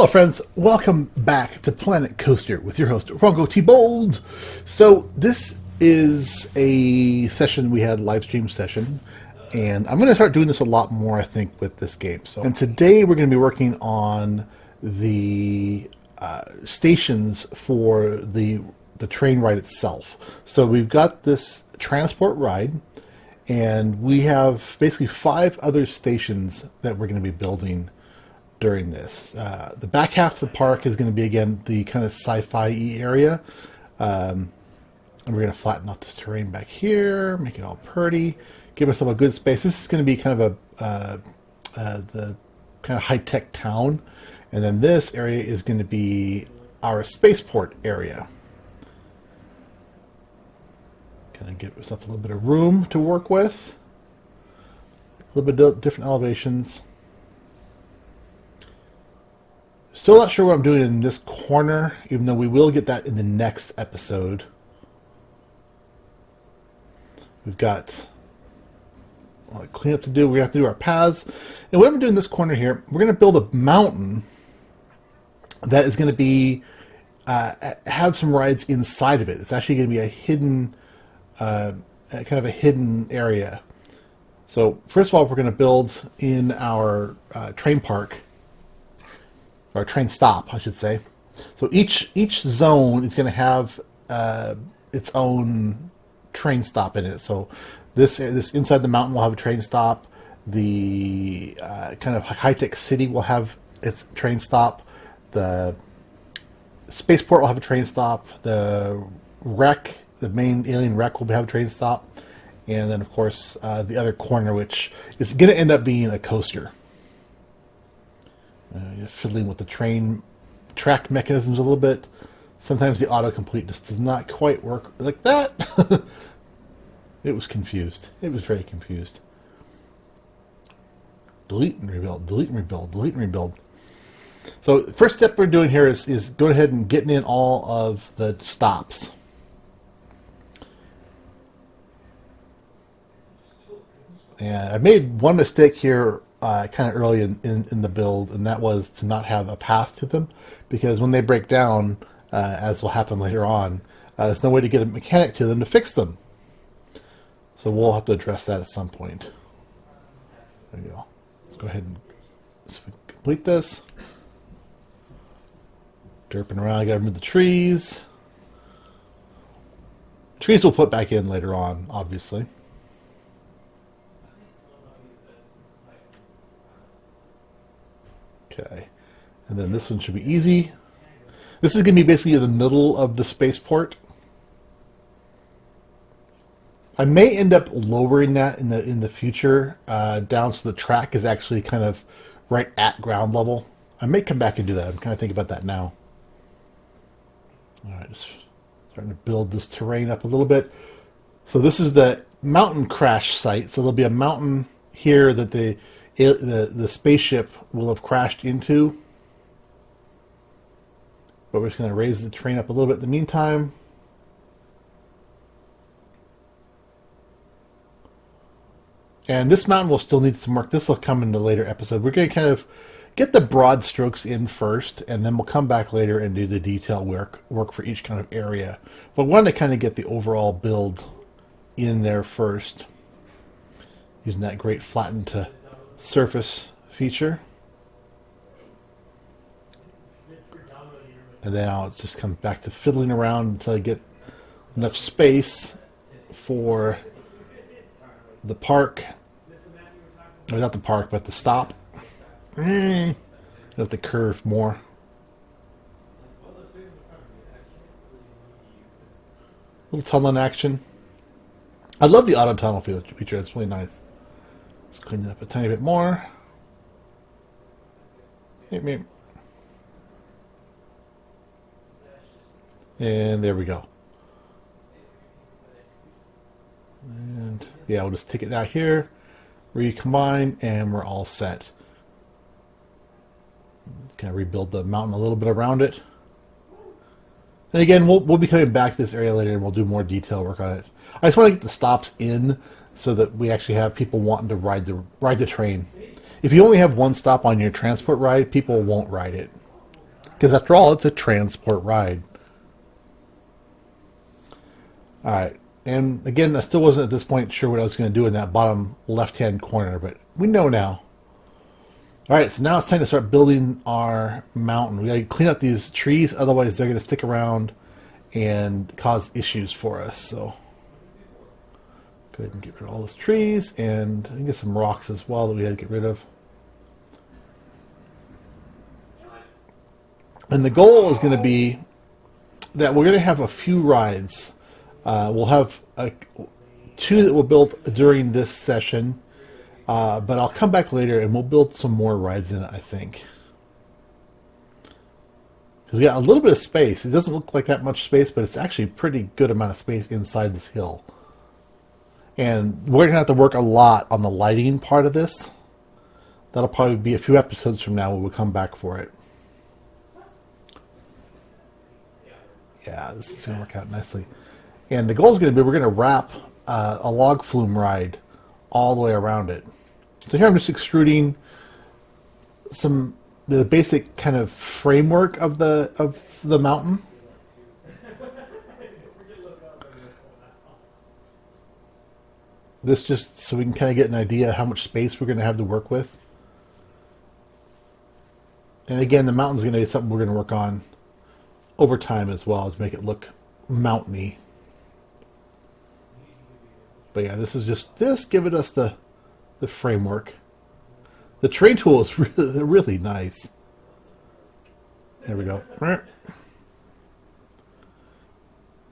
Hello friends, welcome back to Planet Coaster with your host RongoTheBold. So this is a session we had, live stream session, and I'm going to start doing this a lot more I think with this game. And today we're going to be working on the stations for the train ride itself. So we've got this transport ride, and we have basically 5 other stations that we're going to be building during this. The back half of the park is going to be, again, the kind of sci-fi area. And we're going to flatten out this terrain back here, make it all pretty, give ourselves a good space. This is going to be kind of the kind of high-tech town. And then this area is going to be our spaceport area. Kind of give yourself a little bit of room to work with. A little bit of different elevations. Still not sure what I'm doing in this corner, even though we will get that in the next episode. We've got a lot of cleanup to do. We're going to have to do our paths. And what I'm doing in this corner here, we're going to build a mountain that is going to be have some rides inside of it. It's actually going to be a hidden, kind of a hidden area. So first of all, we're going to build in our train park, or train stop, I should say. So each zone is going to have its own train stop in it. So this inside the mountain will have a train stop. The kind of high-tech city will have its train stop. The spaceport will have a train stop. The wreck, the main alien wreck, will have a train stop. And then, of course, the other corner, which is going to end up being a coaster. You're fiddling with the train track mechanisms a little bit. Sometimes the autocomplete just does not quite work like that. It was confused. It was very confused. Delete and rebuild, delete and rebuild, delete and rebuild. So the first step we're doing here is going ahead and getting in all of the stops. And I made one mistake here kind of early in the build, and that was to not have a path to them, because when they break down, as will happen later on, there's no way to get a mechanic to them to fix them. So we'll have to address that at some point. There we go. Let's go ahead and complete this. Derping around, I gotta remove the trees. Trees we'll put back in later on, obviously. Okay, and then this one should be easy. This is going to be basically in the middle of the spaceport. I may end up lowering that in the future down so the track is actually kind of right at ground level. I may come back and do that. I'm kind of thinking about that now. All right, just starting to build this terrain up a little bit. So this is the mountain crash site. So there'll be a mountain here that the spaceship will have crashed into. But we're just going to raise the terrain up a little bit in the meantime. And this mountain will still need some work. This will come in the later episode. We're going to kind of get the broad strokes in first, and then we'll come back later and do the detail work for each kind of area. But we want to kind of get the overall build in there first, using that great flattened to surface feature. And then I'll just come back to fiddling around until I get enough space for the park. Or not the park, but the stop. I have to curve more. A little tunneling action. I love the auto tunnel feature. It's really nice. Let's clean it up a tiny bit more. And there we go. And yeah, we'll just take it out here, recombine, and we're all set. Let's kind of rebuild the mountain a little bit around it. And again, we'll be coming back to this area later, and we'll do more detail work on it. I just want to get the stops in so that we actually have people wanting to ride the train. If you only have one stop on your transport ride, people won't ride it. Because after all, it's a transport ride. All right. And again, I still wasn't at this point sure what I was going to do in that bottom left-hand corner, but we know now. All right, so now it's time to start building our mountain. We got to clean up these trees, otherwise they're going to stick around and cause issues for us. So go ahead and get rid of all those trees, and I think there's some rocks as well that we had to get rid of. And the goal is going to be that we're going to have a few rides. We'll have two that we'll build during this session, but I'll come back later and we'll build some more rides in it, I think. Because we got a little bit of space. It doesn't look like that much space, but it's actually a pretty good amount of space inside this hill. And we're going to have to work a lot on the lighting part of this. That'll probably be a few episodes from now when we'll come back for it. Yeah, this is going to work out nicely. And the goal is going to be we're going to wrap a log flume ride all the way around it. So here I'm just extruding the basic kind of framework of the mountain. This just so we can kind of get an idea of how much space we're going to have to work with. And again, the mountain's going to be something we're going to work on over time as well to make it look mountainy. But yeah, this is just giving us the framework. The terrain tool is really nice. There we go.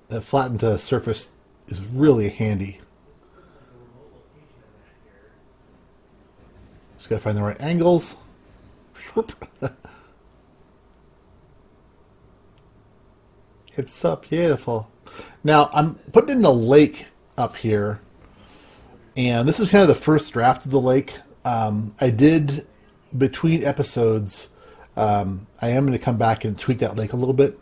That flattened surface is really handy. Just gotta find the right angles. It's so beautiful. Now I'm putting in the lake up here, and this is kind of the first draft of the lake. I did between episodes. I am going to come back and tweak that lake a little bit.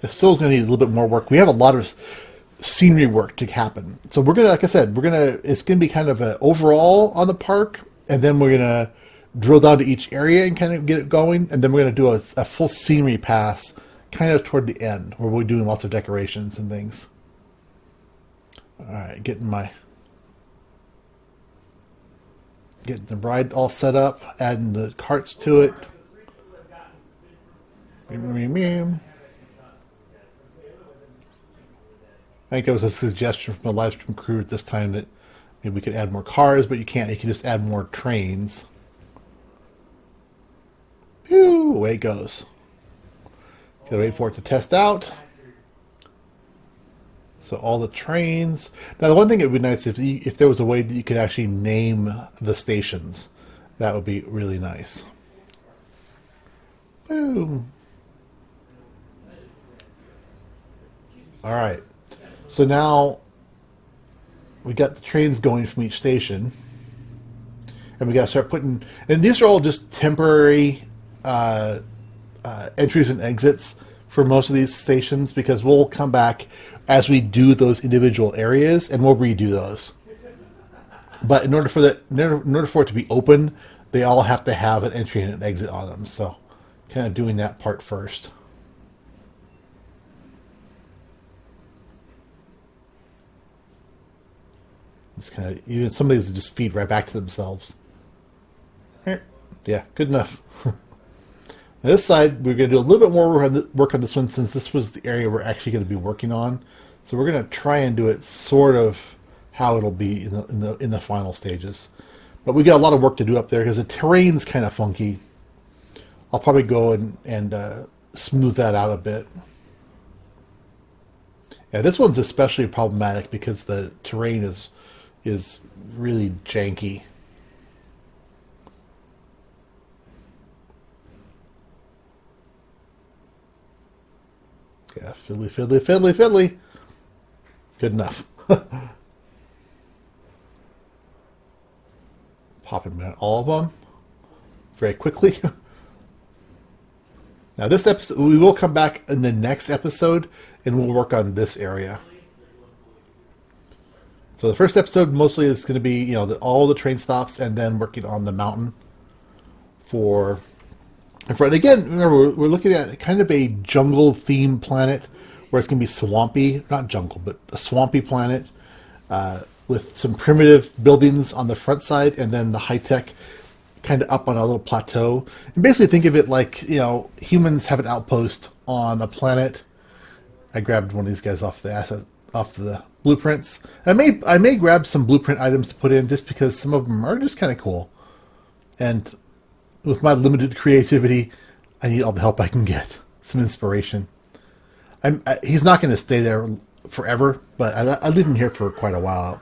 It still is going to need a little bit more work. We have a lot of scenery work to happen, so we're gonna, like I said, it's gonna be kind of an overall on the park, and then we're gonna drill down to each area and kind of get it going, and then we're gonna do a full scenery pass kind of toward the end where we're doing lots of decorations and things. All right, getting the ride all set up, adding the carts to it. I think it was a suggestion from a live stream crew at this time that maybe we could add more cars, but you can't. You can just add more trains. Phew, away it goes. Gotta wait for it to test out. So all the trains. Now the one thing it would be nice if there was a way that you could actually name the stations. That would be really nice. Boom. All right. So now we got the trains going from each station, and we got to start putting. And these are all just temporary entries and exits for most of these stations, because we'll come back as we do those individual areas and we'll redo those. But in order for it to be open, they all have to have an entry and an exit on them. So, kind of doing that part first. It's kind of, even some of these just feed right back to themselves. Yeah, good enough. Now this side, we're going to do a little bit more work on this one, since this was the area we're actually going to be working on. So we're going to try and do it sort of how it'll be in the final stages. But we got a lot of work to do up there because the terrain's kind of funky. I'll probably go and smooth that out a bit. Yeah, this one's especially problematic because the terrain is really janky. Yeah, fiddly, fiddly, fiddly, fiddly. Good enough. Popping them in all of them very quickly. Now this episode, we will come back in the next episode and we'll work on this area. So the first episode mostly is going to be, all the train stops, and then working on the mountain for And again, remember, we're looking at kind of a jungle themed planet where it's going to be swampy, not jungle, but a swampy planet with some primitive buildings on the front side and then the high-tech kind of up on a little plateau. And basically think of it like, you know, humans have an outpost on a planet. I grabbed one of these guys off the blueprints. I may grab some blueprint items to put in just because some of them are just kind of cool. And with my limited creativity, I need all the help I can get. Some inspiration. He's not going to stay there forever, but I leave him here for quite a while.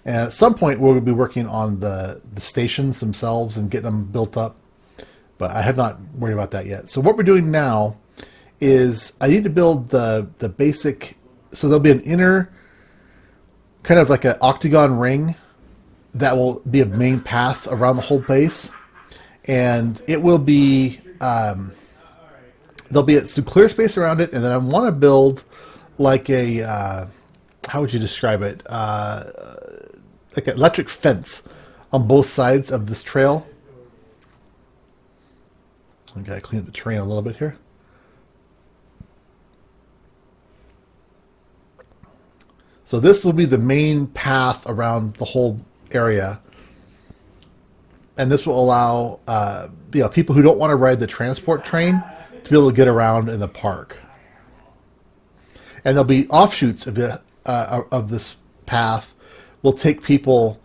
And at some point, we'll be working on the stations themselves and getting them built up. But I have not worried about that yet. So what we're doing now is I need to build the basic... So there'll be an inner, kind of like an octagon ring that will be a main path around the whole base. And it will be... there'll be some clear space around it, and then I want to build like a... how would you describe it? Like an electric fence on both sides of this trail. I gotta clean up the terrain a little bit here. So this will be the main path around the whole area. And this will allow people who don't want to ride the transport train to be able to get around in the park. And there'll be offshoots of this path will take people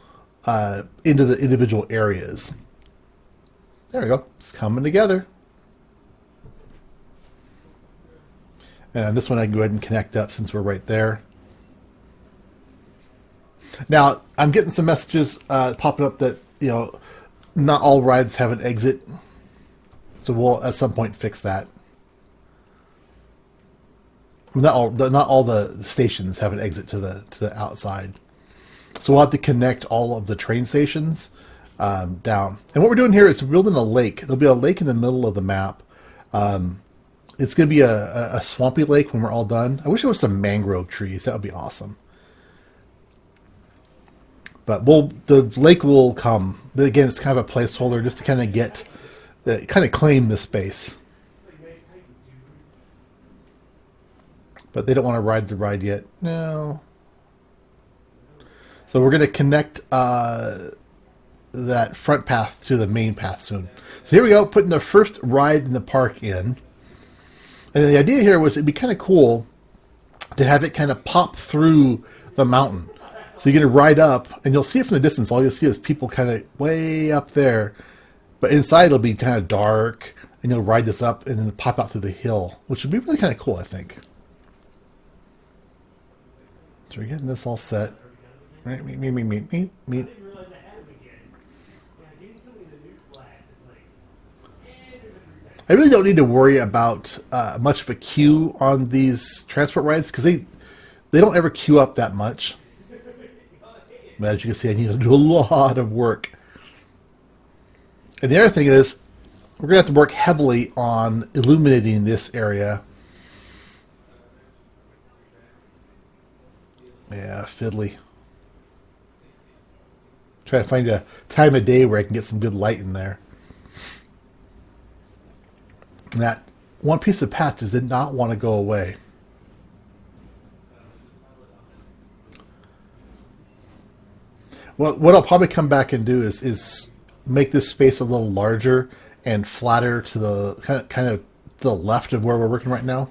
into the individual areas. There we go. It's coming together. And this one I can go ahead and connect up since we're right there. Now, I'm getting some messages popping up that, you know, not all rides have an exit. So we'll at some point fix that. Not all the stations have an exit to the outside. So we'll have to connect all of the train stations down. And what we're doing here is building a lake. There'll be a lake in the middle of the map. It's going to be a swampy lake when we're all done. I wish there was some mangrove trees. That would be awesome. But the lake will come. But again, it's kind of a placeholder just to kind of claim the space. But they don't want to ride the ride yet. No. So we're going to connect that front path to the main path soon. So here we go, putting the first ride in the park in. And the idea here was it'd be kind of cool to have it kind of pop through the mountain. So you're going to ride up, and you'll see it from the distance. All you'll see is people kind of way up there. But inside it'll be kind of dark, and you'll ride this up and then pop out through the hill, which would be really kind of cool, I think. So we're getting this all set. Right, meet. I really don't need to worry about much of a queue on these transport rides because they don't ever queue up that much. But as you can see, I need to do a lot of work. And the other thing is, we're going to have to work heavily on illuminating this area. Yeah, fiddly. Try to find a time of day where I can get some good light in there. And that one piece of patches did not want to go away. Well, what I'll probably come back and do is make this space a little larger and flatter to the kind of to the left of where we're working right now.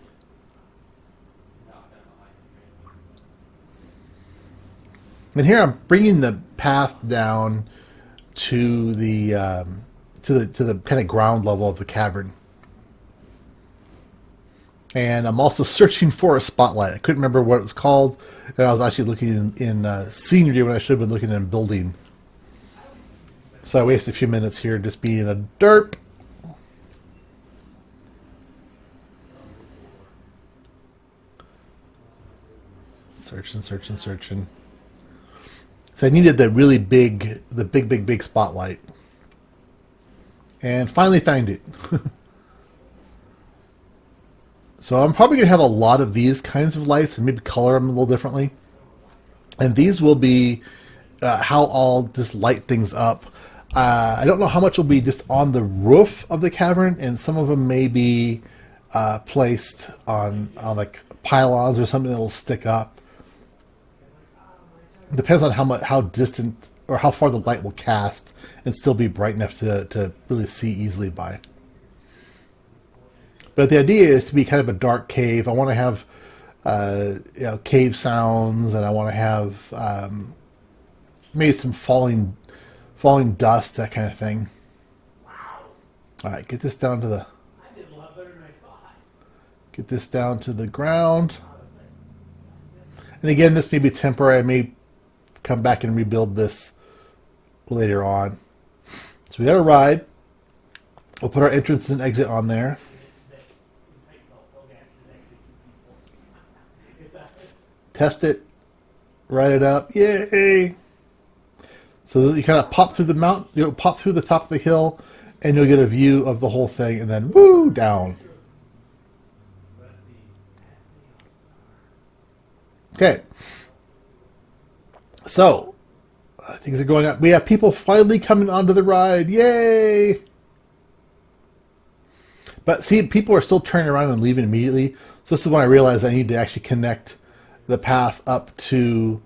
And here I'm bringing the path down to the kind of ground level of the cavern. And I'm also searching for a spotlight. I couldn't remember what it was called, and I was actually looking in scenery when I should have been looking in building. So I wasted a few minutes here just being a derp. Searching. So I needed the really big spotlight. And finally found it. So I'm probably going to have a lot of these kinds of lights and maybe color them a little differently. And these will be how I'll just light things up. I don't know how much will be just on the roof of the cavern, and some of them may be placed on like pylons or something that will stick up. It depends on how distant or how far the light will cast and still be bright enough to really see easily by. But the idea is to be kind of a dark cave. I want to have cave sounds, and I want to have maybe some falling dust, that kind of thing. All right, get this down to the ground. And again, this may be temporary. I may come back and rebuild this later on. So we got a ride. We'll put our entrance and exit on there. Test it. Ride it up. Yay! So you kind of pop through the mountain, pop through the top of the hill, and you'll get a view of the whole thing, and then woo, down. Okay. So things are going up. We have people finally coming onto the ride. Yay! But see, people are still turning around and leaving immediately. So this is when I realized I need to actually connect the path up to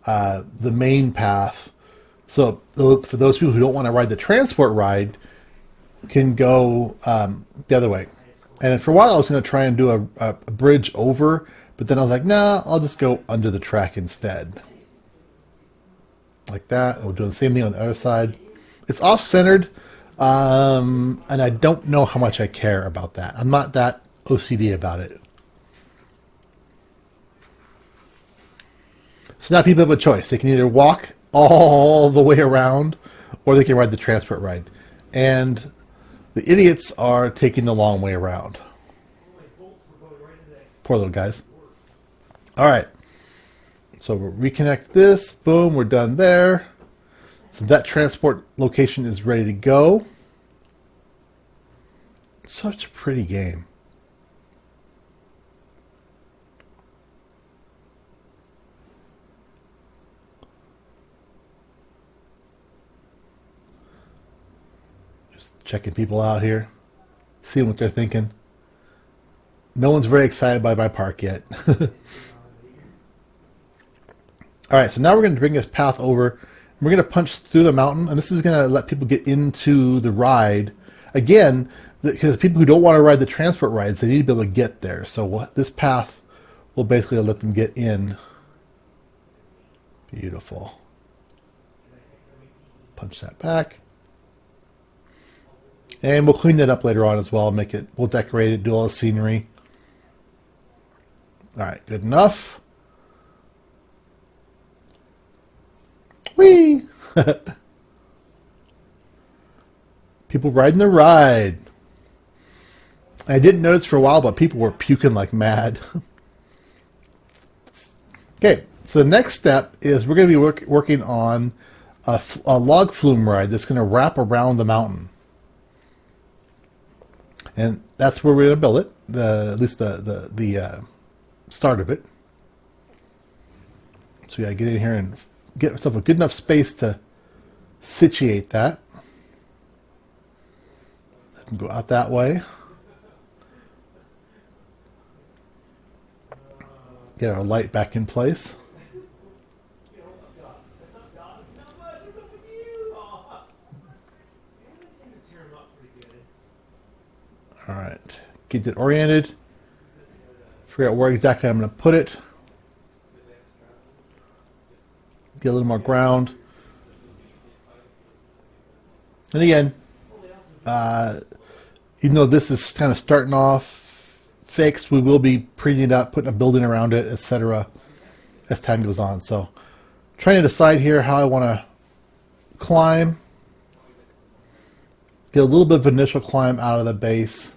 the main path. So for those people who don't want to ride the transport ride, can go the other way. And for a while I was going to try and do a bridge over, but then I was like, nah, I'll just go under the track instead. Like that. We'll do the same thing on the other side. It's off-centered, and I don't know how much I care about that. I'm not that OCD about it. So now people have a choice. They can either walk all the way around, or they can ride the transport ride. And the idiots are taking the long way around. Poor little guys. All right. So we'll reconnect this. Boom, we're done there. So that transport location is ready to go. Such a pretty game. Checking people out here, seeing what they're thinking. No one's very excited by my park yet. All right, so now we're going to bring this path over. We're going to punch through the mountain, and this is going to let people get into the ride. Again, because people who don't want to ride the transport rides, they need to be able to get there. So this path will basically let them get in. Beautiful. Punch that back. And we'll clean that up later on as well. We'll decorate it, do all the scenery. All right, good enough. Whee! People riding the ride. I didn't notice for a while, but people were puking like mad. Okay, so the next step is we're going to be working on a log flume ride that's going to wrap around the mountain. And that's where we're going to build it, at least the start of it. So we got to get in here and get ourselves a good enough space to situate that. Let them go out that way. Get our light back in place. All right, get it oriented. Figure out where exactly I'm going to put it. Get a little more ground. And again, even though this is kind of starting off fixed, we will be prettying it up, putting a building around it, etc. as time goes on. So trying to decide here how I want to climb. Get a little bit of initial climb out of the base.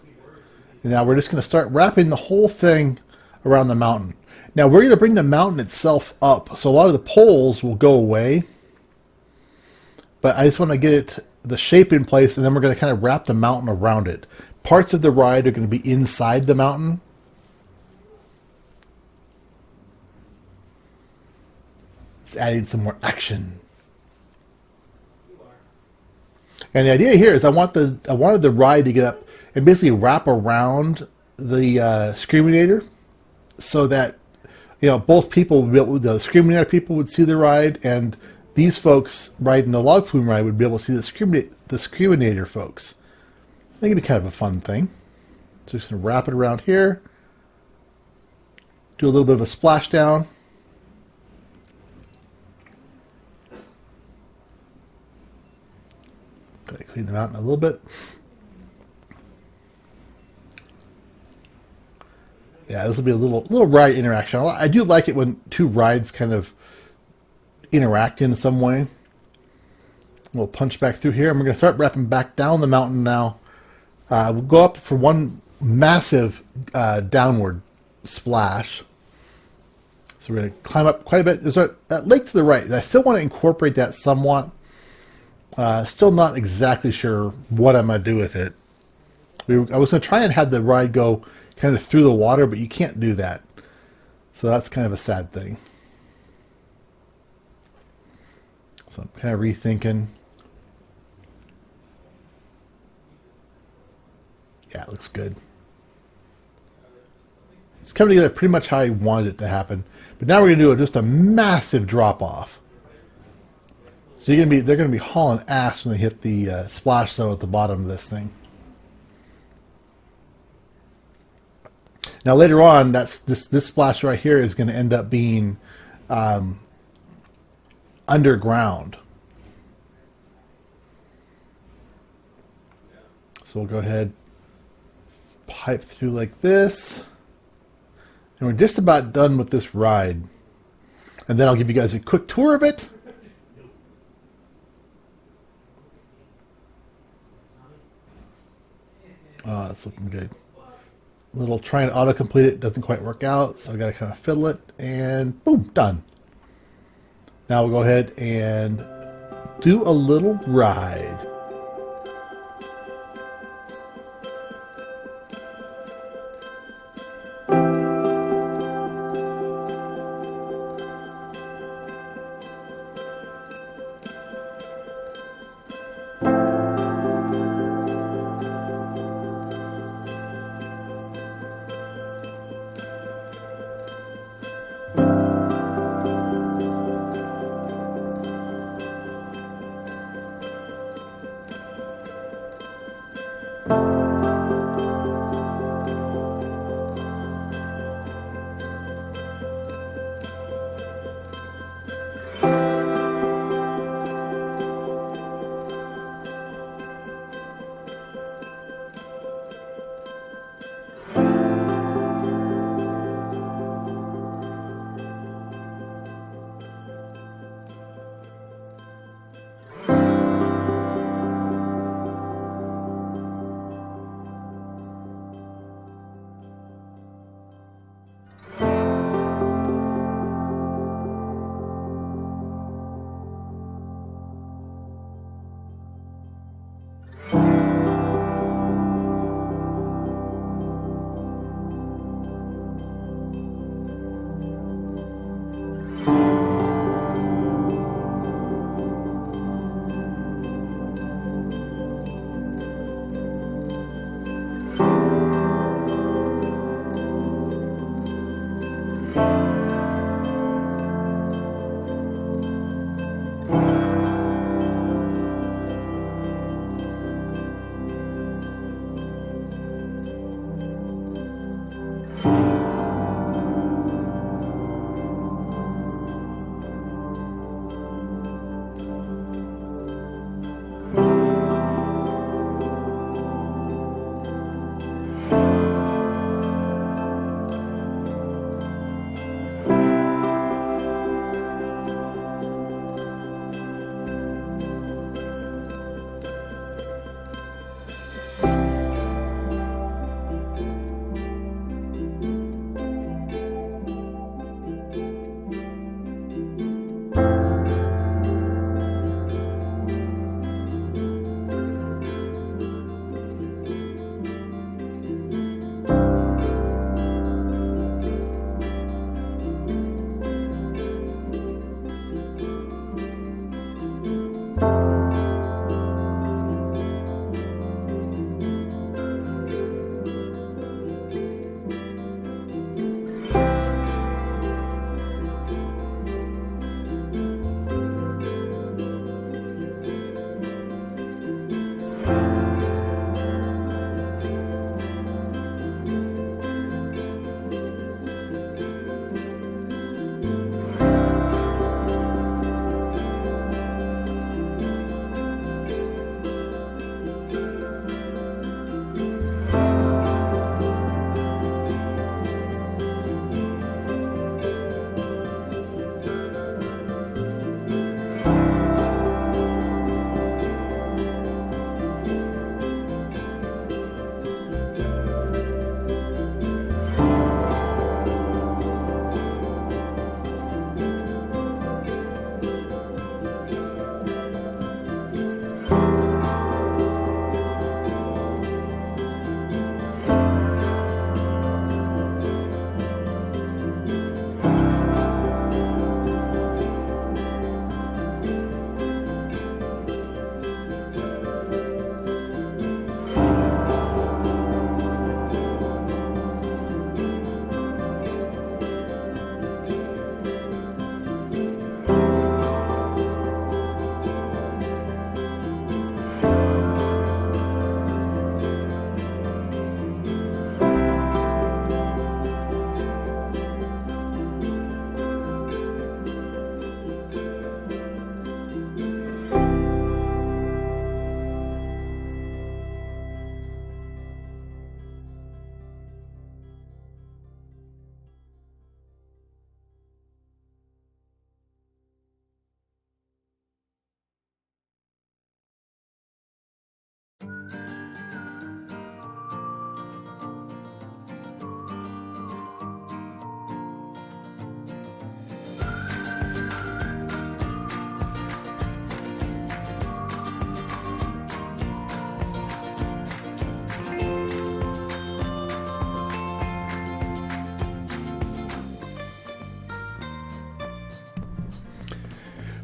And now we're just going to start wrapping the whole thing around the mountain. Now we're going to bring the mountain itself up. So a lot of the poles will go away. But I just want to get the shape in place, and then we're going to kind of wrap the mountain around it. Parts of the ride are going to be inside the mountain. It's adding some more action. And the idea here is I wanted the ride to get up and basically wrap around the Screaminator, so that both people would be able, the Screaminator people would see the ride, and these folks riding the log flume ride would be able to see the Screaminator folks. I think it'd be kind of a fun thing. So just gonna wrap it around here, do a little bit of a splashdown. Gotta clean the mountain a little bit. Yeah, this will be a little ride interaction. I do like it when two rides kind of interact in some way. We'll punch back through here, and we're going to start wrapping back down the mountain now. We'll go up for one massive downward splash. So we're going to climb up quite a bit. There's that lake to the right. I still want to incorporate that somewhat. Still not exactly sure what I'm going to do with it. I was going to try and have the ride go kind of through the water, but you can't do that. So that's kind of a sad thing. So I'm kind of rethinking. Yeah, it looks good. It's coming together pretty much how I wanted it to happen. But now we're going to do just a massive drop off. So they're going to be hauling ass when they hit the splash zone at the bottom of this thing. Now later on, this splash right here is going to end up being underground. So we'll go ahead, pipe through like this, and we're just about done with this ride. And then I'll give you guys a quick tour of it. Oh, that's looking good. Little trying to autocomplete it doesn't quite work out, so I got to kind of fiddle it, and boom, done. Now we'll go ahead and do a little ride.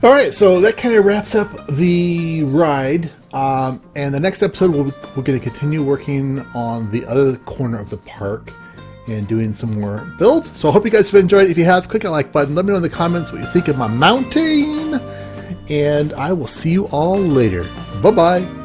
All right, so that kind of wraps up the ride. And the next episode, we're going to continue working on the other corner of the park and doing some more builds. So I hope you guys have enjoyed it. If you have, click that like button. Let me know in the comments what you think of my mounting. And I will see you all later. Bye-bye.